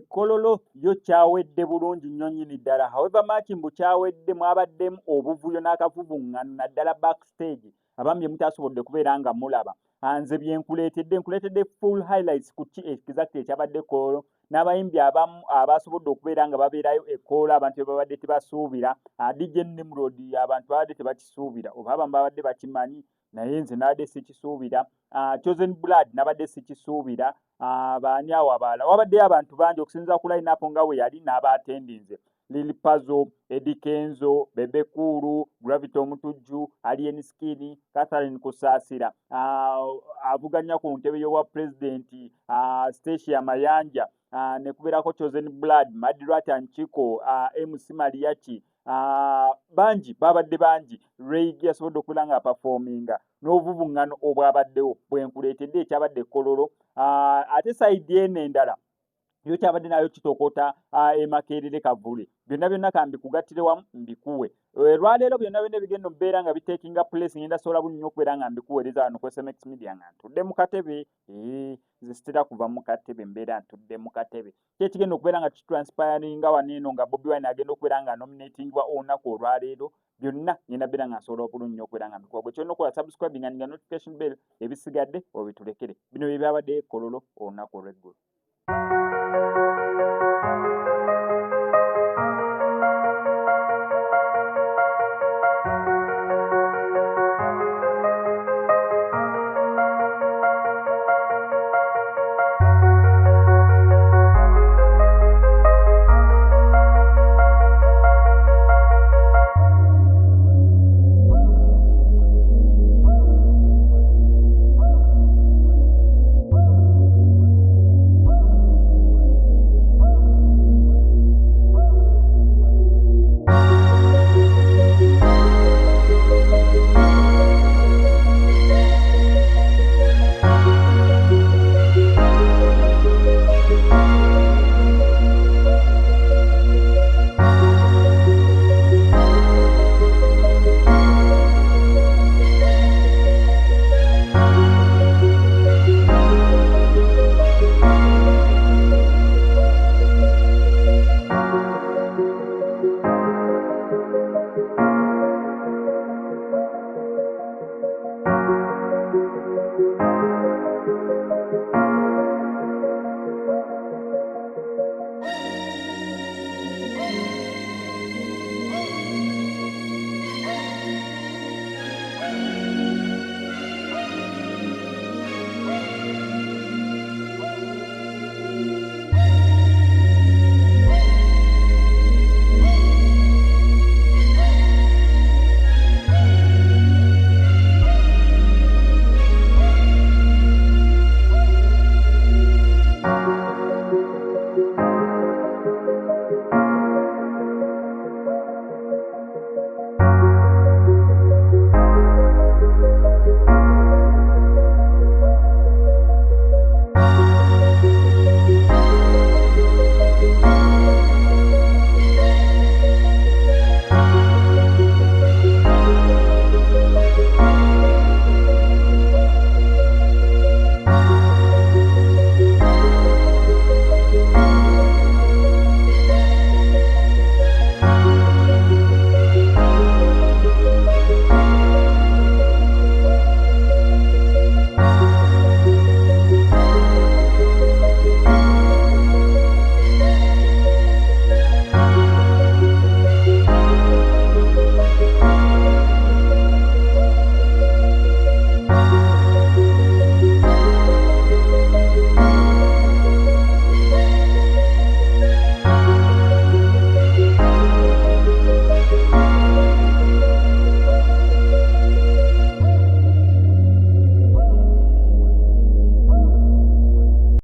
Kololo yo kyawedde bulungi nnyo nnyini ddala. However much mbu kyawedde mwabaddemu obuvuyo n'akavubuŋŋano naddala backstage abambi mutasobodde kubeera nga mulaba. Nze nkuleetedde full highlights ku ki exactly ekyabadde Kololo n'abayimbi abamu abasobodde okubeera nga babeerayo e Kololo abantu be babadde tebasuubira. DJ Nimrod abantu babadde tebakisuubira oba abamu babadde bakimanyi naye nze nabadde sikisuubira. Chosen Blood nabadde sikisuubira. Baani awo abalala wabaddeyo abantu bangi okusinza ku line up nga bwe yali n'abatendinze Lil Puzzle, Eddie Kenzo, Bebe Cool, Gravity Omutujju, Alien Skin, Catherine Kusaasira, avuganya ku ntebe y'obwa president, Stacia Mayanja, ne kubeerako Chosen Blood, Madrat Anchiko, MC Mariachi, bangi babadde bangi. Ray yasobodde okubeera nga performinga n'obuvubuŋŋano obwabaddewo bwenkuleetedde ekyabadde Kololo. Ate side eno endala yo kyabadde nayo kitokota Makerere Kavule byonna kambi kugattire wamu mbikuwe. Lwaleero byonna bigenda okubeera nga bitekinga place ngenda sobola bunnyo okubeera nga mbikuweereza wano ku SMX Media nga ntudde mu katebe. Nze sitera kuva mu katebe, mbeera ntudde mu katebe. Kigenda okubeera nga kitranspiringa wano eno nga Bobi Wine agenda okubeera nga nominatingwa olunaku olwaleero. Byonna ngenda beera nga nsobola obulungi okubeera nga mbikuwa. Gwe kyonna okukola subscribing nga notification bell ebisigadde obitulekere. Bino bye byabadde Kololo olunaku olw'eggulo.